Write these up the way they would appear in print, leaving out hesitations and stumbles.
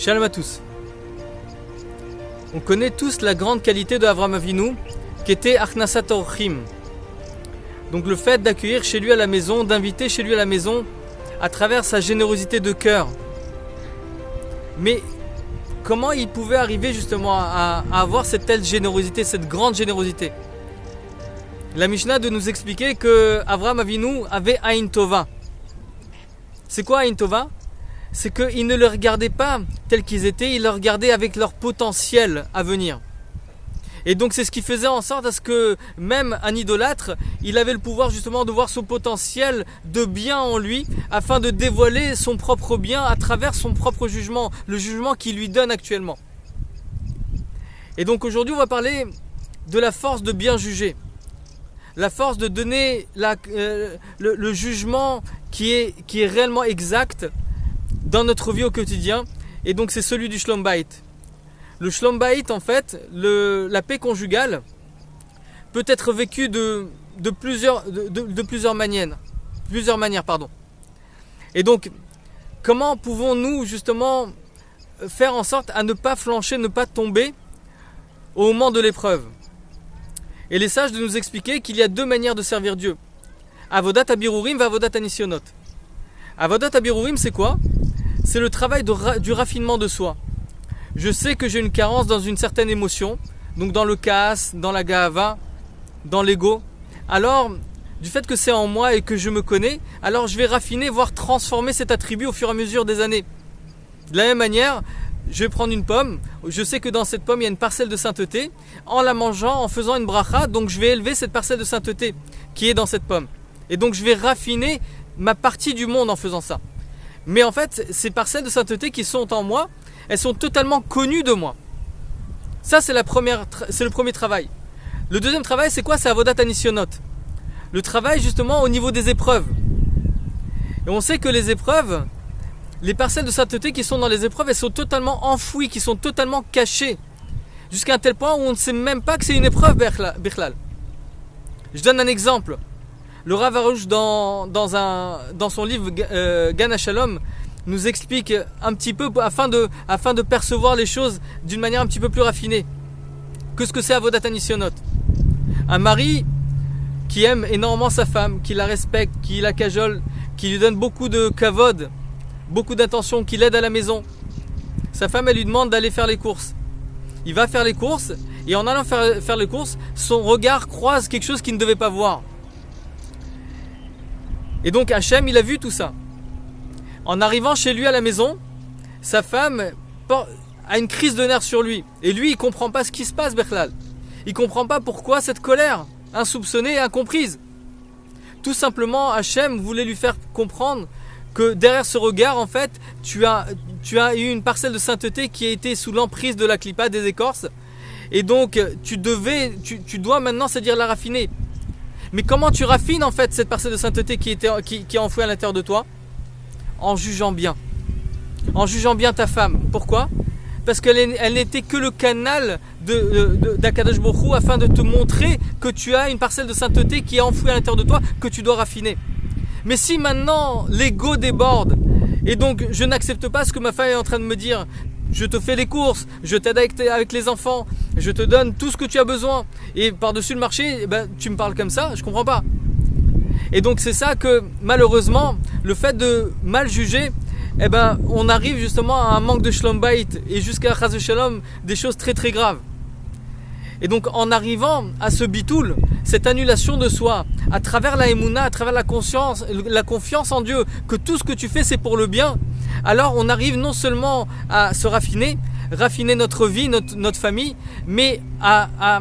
Shalom à tous. On connaît tous la grande qualité de Avraham Avinu qui était Achnasat Orchim. Donc le fait d'accueillir chez lui à la maison, d'inviter chez lui à la maison à travers sa générosité de cœur. Mais comment il pouvait arriver justement à avoir cette telle générosité, cette grande générosité? La Mishnah de nous expliquer que Avraham Avinu avait Ain Tova. C'est quoi Ain Tova? C'est qu'ils ne les regardaient pas tels qu'ils étaient, ils les regardaient avec leur potentiel à venir. Et donc c'est ce qui faisait en sorte à ce que même un idolâtre, il avait le pouvoir justement de voir son potentiel de bien en lui, afin de dévoiler son propre bien à travers son propre jugement, le jugement qu'il lui donne actuellement. Et donc aujourd'hui on va parler de la force de bien juger, la force de donner le jugement qui est réellement exact dans notre vie au quotidien, et donc c'est celui du Shlom Bayit. Le Shlom Bayit, en fait, la paix conjugale peut être vécue de plusieurs manières. Et donc, comment pouvons-nous justement faire en sorte à ne pas flancher, ne pas tomber au moment de l'épreuve? Et les sages de nous expliquer qu'il y a deux manières de servir Dieu. Avodat Abirurim va Avodat Anisionot. Avodat Abirurim, c'est quoi? C'est le travail du raffinement de soi. Je sais que j'ai une carence dans une certaine émotion, donc dans le kaas, dans la gahava, dans l'ego. Alors, du fait que c'est en moi et que je me connais, alors je vais raffiner, voire transformer cet attribut au fur et à mesure des années. De la même manière, je vais prendre une pomme, je sais que dans cette pomme il y a une parcelle de sainteté, en la mangeant, en faisant une bracha, donc je vais élever cette parcelle de sainteté qui est dans cette pomme. Et donc je vais raffiner ma partie du monde en faisant ça. Mais en fait, ces parcelles de sainteté qui sont en moi, elles sont totalement connues de moi. Ça, c'est le premier travail. Le deuxième travail, c'est quoi? C'est Avodat Anisionot. Le travail, justement, au niveau des épreuves. Et on sait que les épreuves, les parcelles de sainteté qui sont dans les épreuves, elles sont totalement enfouies, qui sont totalement cachées. Jusqu'à un tel point où on ne sait même pas que c'est une épreuve, Bichlal. Je donne un exemple. Le Rav Arush, dans son livre Gan HaShalom, nous explique un petit peu afin de percevoir les choses d'une manière un petit peu plus raffinée. Qu'est-ce que c'est Avodat Anisionot? Un mari qui aime énormément sa femme, qui la respecte, qui la cajole, qui lui donne beaucoup de kavod, beaucoup d'attention, qui l'aide à la maison. Sa femme, elle lui demande d'aller faire les courses. Il va faire les courses, et en allant faire les courses, son regard croise quelque chose qu'il ne devait pas voir. Et donc Hachem, il a vu tout ça. En arrivant chez lui à la maison, sa femme a une crise de nerfs sur lui. Et lui, il ne comprend pas ce qui se passe, Bichlal. Il ne comprend pas pourquoi cette colère, insoupçonnée et incomprise. Tout simplement, Hachem voulait lui faire comprendre que derrière ce regard, en fait, tu as eu une parcelle de sainteté qui a été sous l'emprise de la clipa, des écorces. Et donc, tu dois maintenant, c'est-à-dire la raffiner. Mais comment tu raffines en fait cette parcelle de sainteté qui est enfouie à l'intérieur de toi? En jugeant bien. En jugeant bien ta femme. Pourquoi? Parce qu'elle n'était que le canal d'Akadosh Baruch Hu afin de te montrer que tu as une parcelle de sainteté qui est enfouie à l'intérieur de toi, que tu dois raffiner. Mais si maintenant l'ego déborde, et donc je n'accepte pas ce que ma femme est en train de me dire, je te fais les courses, je t'aide avec les enfants, je te donne tout ce que tu as besoin, et par-dessus le marché, tu me parles comme ça, je comprends pas. Et donc c'est ça que malheureusement, le fait de mal juger, on arrive justement à un manque de Shlom Bayit, et jusqu'à Chas v'Shalom, des choses très très graves. Et donc en arrivant à ce bitoul, cette annulation de soi, à travers la émouna, à travers la confiance en Dieu, que tout ce que tu fais c'est pour le bien, alors on arrive non seulement à se raffiner notre vie, notre famille, mais à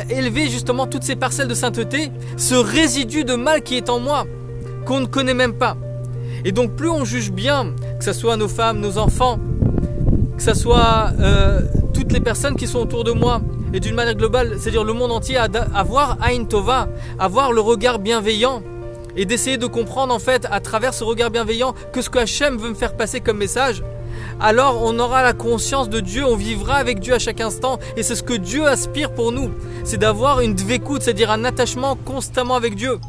élever justement toutes ces parcelles de sainteté, ce résidu de mal qui est en moi, qu'on ne connaît même pas. Et donc plus on juge bien, que ce soit nos femmes, nos enfants, que ce soit toutes les personnes qui sont autour de moi, et d'une manière globale, c'est-à-dire le monde entier, à avoir Ain Tova, avoir le regard bienveillant, et d'essayer de comprendre en fait à travers ce regard bienveillant que ce que Hachem veut me faire passer comme message, alors on aura la conscience de Dieu, on vivra avec Dieu à chaque instant, et c'est ce que Dieu aspire pour nous, c'est d'avoir une dvekout, c'est-à-dire un attachement constamment avec Dieu.